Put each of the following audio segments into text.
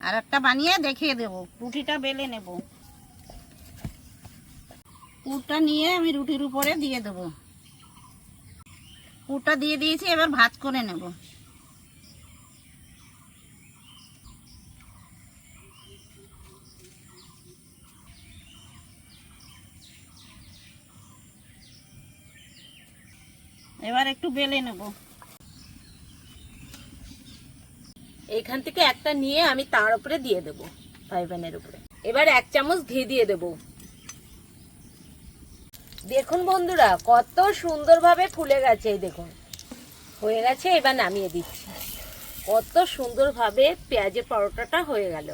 আর একটা বানিয়ে দেখিয়ে দেব। রুটিটা বেলে নেব। পুরটা নিয়ে আমি রুটির উপরে দিয়ে দেব। পুরটা দিয়ে দিয়েছি, এবার ভাঁজ করে নেব। এবার একটু বেলে নেব। এইখান থেকে একটা নিয়ে আমি তার উপরে দিয়ে দেব, ফ্রাই প্যানের উপরে। এবার 1 চামচ ঘি দিয়ে দেব। দেখুন বন্ধুরা, কত সুন্দরভাবে ফুলে গেছে। এই দেখুন, হয়ে গেছে। এবার নামিয়ে দিচ্ছি। কত সুন্দরভাবে পেঁয়াজের পরোটাটা হয়ে গেল।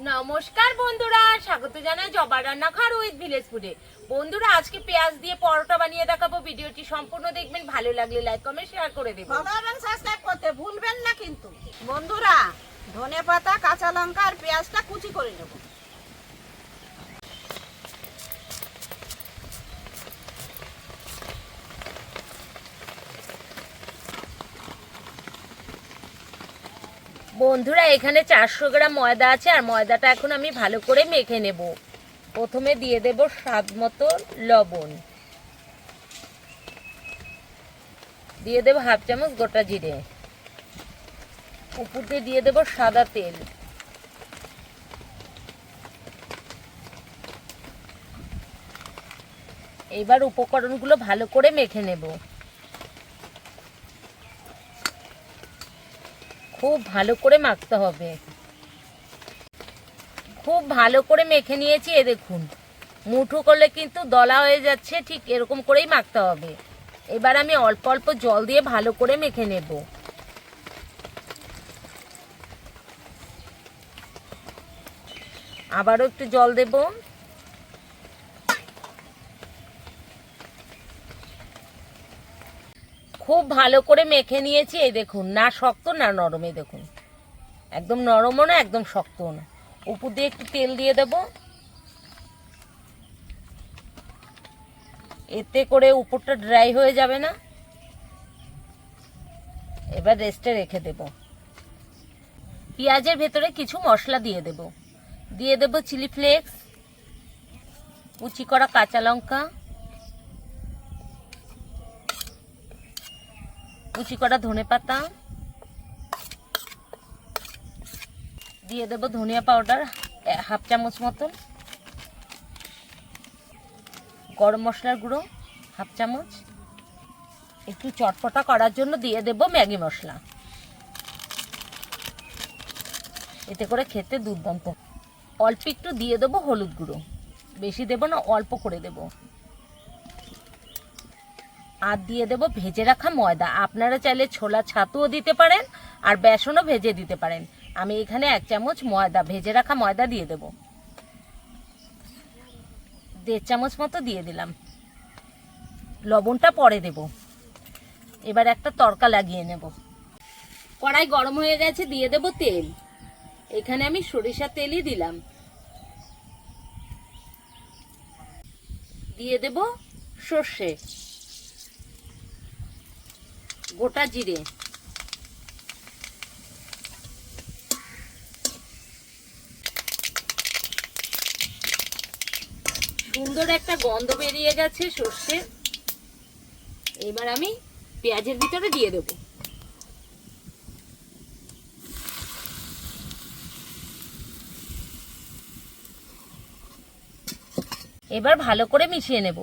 নমস্কার বন্ধুরা, স্বাগত জানাই জবা রান্নাঘর উইথ ভিলেজ ফুডে। বন্ধুরা, আজকে পেঁয়াজ দিয়ে পরোটা বানিয়ে দেখাবো। ভিডিওটি সম্পূর্ণ দেখবেন, ভালো লাগলে লাইক কমেন্ট শেয়ার করে দেবেন। ফলো এবং সাবস্ক্রাইব করতে ভুলবেন না কিন্তু। বন্ধুরা, ধনেপাতা, কাঁচা লঙ্কা আর পেঁয়াজটা কুচি করে নেব। বন্ধুরা, এখানে 400 গ্রাম ময়দা আছে, আর ময়দাটা এখন আমি ভালো করে মেখে নেব। প্রথমে দিয়ে দেব স্বাদ মতো লবণ, দিয়ে দেব 1/2 চামচ গোটা জিরে, উপর দিয়ে দেব সাদা তেল, এবার উপকরণগুলো ভালো করে মেখে নেব। খুব ভালো করে মাখতে হবে। খুব ভালো করে মেখে নিয়েছি। এ দেখুন, মুঠো করলে কিন্তু দলা হয়ে যাচ্ছে, ঠিক এরকম করেই মাখতে হবে। এবার আমি অল্প অল্প জল দিয়ে ভালো করে মেখে নেব। আবারও একটু জল দেব। খুব ভালো করে মেখে নিয়েছি। এই দেখুন, না শক্ত না নরম। এই দেখুন, একদম নরমও না, একদম শক্তও না। উপর দিয়ে একটু তেল দিয়ে দেব। এতে করে উপরটা ড্রাই হয়ে যাবে না। এবার রেস্টে রেখে দেব। পেঁয়াজের ভেতরে কিছু মশলা দিয়ে দেব। দিয়ে দেব চিলি ফ্লেক্স, কুচি করা কাঁচা লঙ্কা, কুচি করা ধনেপাতা, দিয়ে দেব ধনিয়া পাউডার 1/2 চামচ মতন, গরম মশলার গুঁড়ো 1/2 চামচ, একটু চটপটা করার জন্য দিয়ে দেব ম্যাগি মশলা। এতে করে খেতে দুর্দান্ত। অল্প একটু দিয়ে দেব হলুদ গুঁড়ো, বেশি দেব না, অল্প করে দেব। আর দিয়ে দেব ভেজে রাখা ময়দা। আপনারা চাইলে ছোলা ছাতুও দিতে পারেন, আর বেসনও ভেজে দিতে পারেন। আমি এখানে 1 চামচ ময়দা, ভেজে রাখা ময়দা দিয়ে দেব। 1.5 চামচ মতো দিয়ে দিলাম। লবণটা পরে দেব। এবার একটা তড়কা লাগিয়ে নেব। কড়াই গরম হয়ে গেছে, দিয়ে দেব তেল। এখানে আমি সরিষার তেলই দিলাম। দিয়ে দেব সর্ষে, গোটা জিরে, সুন্দর একটা গন্ধ বেরিয়ে গেছে সর্ষে। এবার আমি পেঁয়াজের ভিতরে দিয়ে দেব। এবার ভালো করে মিশিয়ে নেব।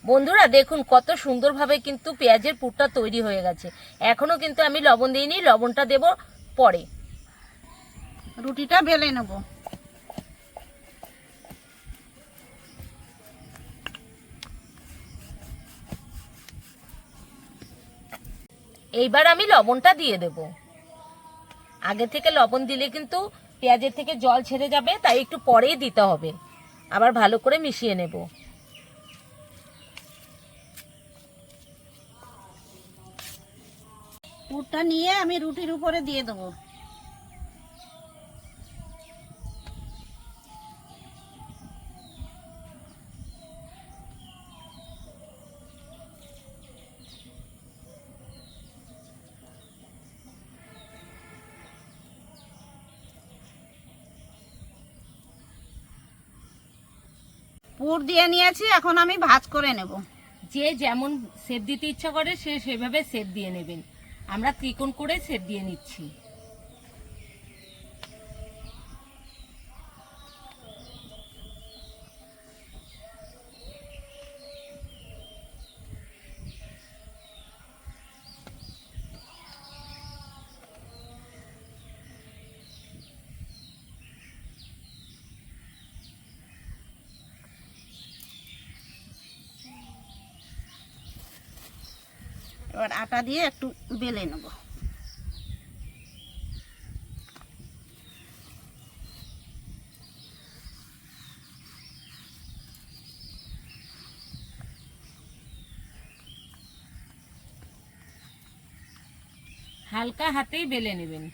বন্ধুরা, দেখুন কত সুন্দরভাবে কিন্তু পেঁয়াজের পুরটা তৈরি হয়ে গেছে। এখনো কিন্তু আমি লবণ দিইনি, লবণটা দেব পরে। রুটিটা বেলে নেব। এইবার আমি লবণটা দিয়ে দেব। আগে থেকে লবণ দিলে কিন্তু পেঁয়াজের থেকে জল ছেড়ে যাবে, তাই একটু পরেই দিতে হবে। আবার ভালো করে মিশিয়ে নেব। পুরটা নিয়ে আমি রুটির উপরে দিয়ে দেবো। পুর দিয়ে নিয়েছি, এখন আমি ভাজ করে নেব। যে যেমন শেপ দিতে ইচ্ছা করে সে সেভাবে শেপ দিয়ে নেবেন। আমরা ত্রিকোণ করে শেপ দিয়ে নিচ্ছি। এবার আটা দিয়ে একটু বেলে নেব। হালকা হাতেই বেলে নেবেন।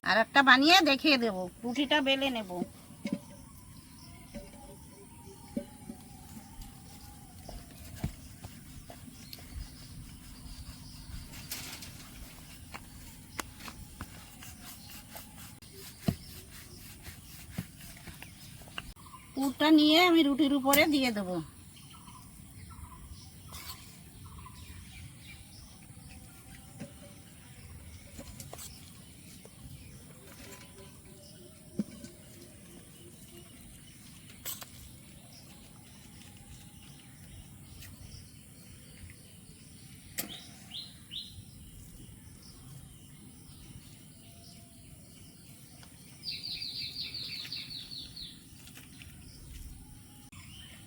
আর একটা বানিয়ে দেখিয়ে দেব। রুটিটা বেলে নেব। পুরটা নিয়ে আমি রুটির উপরে দিয়ে দেবো।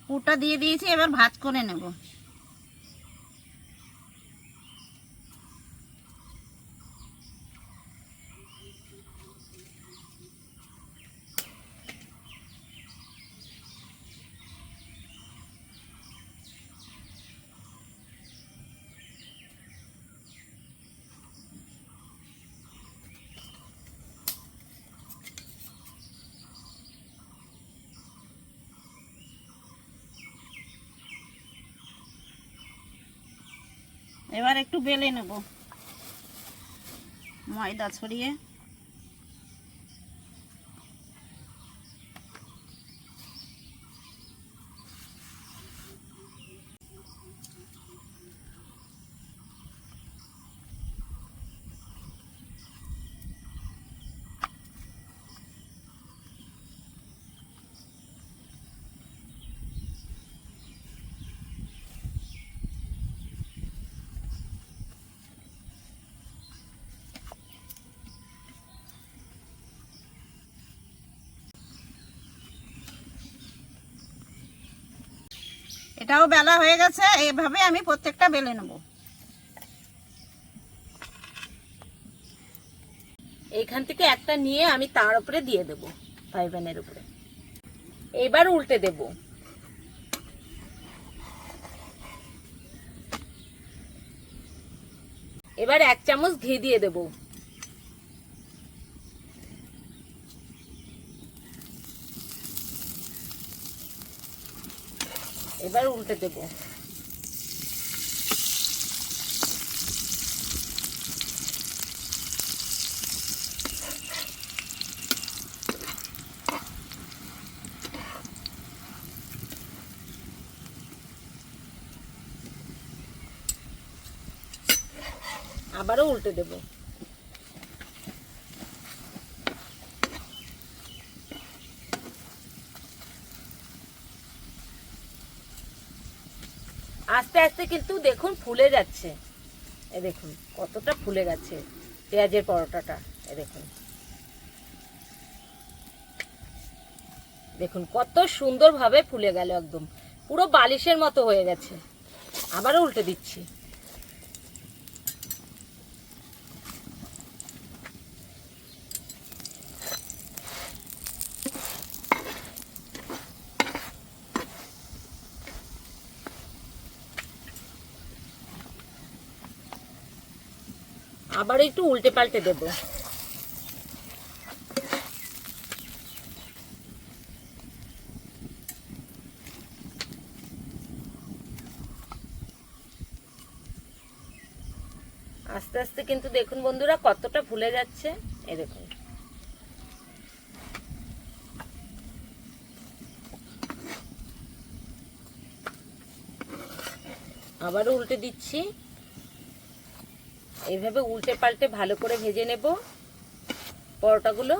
পুরটা দিয়ে দিয়েছি, এবার ভাজ করে নেব। এবার একটু বেলে নেব ময়দা ছড়িয়ে। এটাও বেলা হয়ে গেছে, এভাবে আমি প্রত্যেকটা বেলে নেব। এইখান থেকে একটা নিয়ে আমি তার উপরে দিয়ে দেব, ফ্রাই প্যানের উপরে। এবার উল্টে দেব। এবার 1 চামচ ঘি দিয়ে দেব। এবার উল্টে দেব। আবারও উল্টে দেব। আস্তে আস্তে কিন্তু দেখুন ফুলে যাচ্ছে। এ দেখুন কতটা ফুলে গেছে পেঁয়াজের পরোটাটা। এ দেখুন, দেখুন কত সুন্দরভাবে ফুলে গেল, একদম পুরো বালিশের মতো হয়ে গেছে। আবারও উল্টে দিচ্ছি। আবার একটু উল্টে পাল্টে দেব। আস্তে আস্তে কিন্তু দেখুন বন্ধুরা কতটা ফুলে যাচ্ছে, এই দেখুন। আবারও উল্টে দিচ্ছি। এইভাবে উল্টে পাল্টে ভালো করে ভেজে নেব পরোটাগুলো।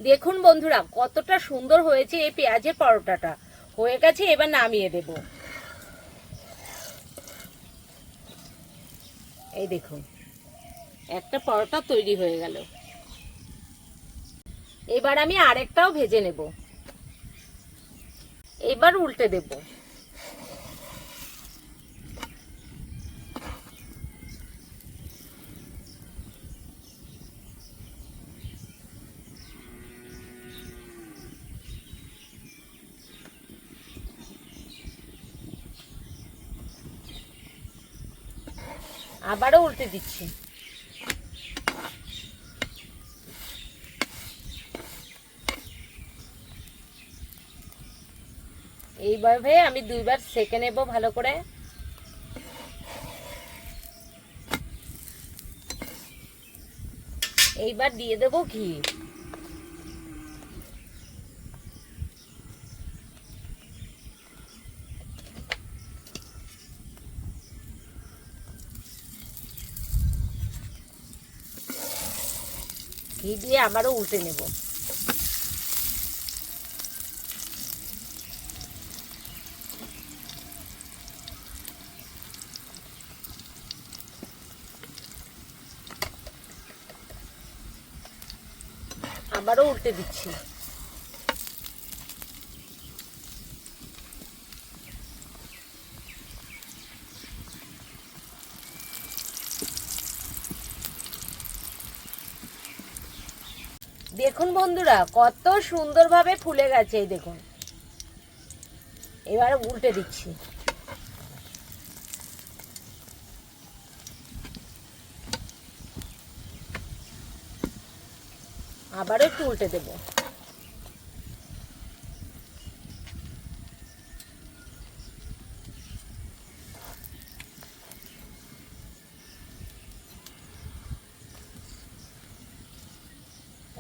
দেখুন বন্ধুরা কতটা সুন্দর হয়েছে এই পেঁয়াজের পরোটাটা। হয়ে গেছে, এবার নামিয়ে দেব। এই দেখুন একটা পরোটা তৈরি হয়ে গেল। এবার আমি আরেকটাও ভেজে নেব। এবার উল্টে দেব। আবারও উল্টে দিচ্ছি। এইভাবে আমি দুইবার সেঁকে নেব ভালো করে। এইবার দিয়ে দেব ঘি। ঘি দিয়ে আবারও উল্টে নেব। আবারও উল্টে দিচ্ছি। দেখুন বন্ধুরা কত সুন্দরভাবে ফুলে গেছে, এই দেখুন। এবার উল্টে দিচ্ছি। আবারও একটু উল্টে দেব।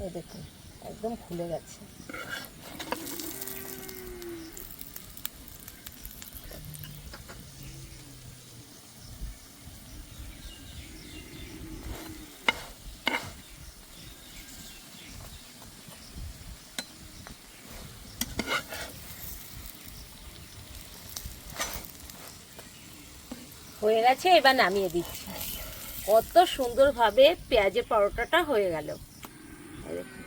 এই দেখুন একদম ফুলে গেছে। হয়ে গেছে, এবার নামিয়ে দিচ্ছি। কত সুন্দরভাবে পেঁয়াজের পরোটাটা হয়ে গেল। এই দেখুন।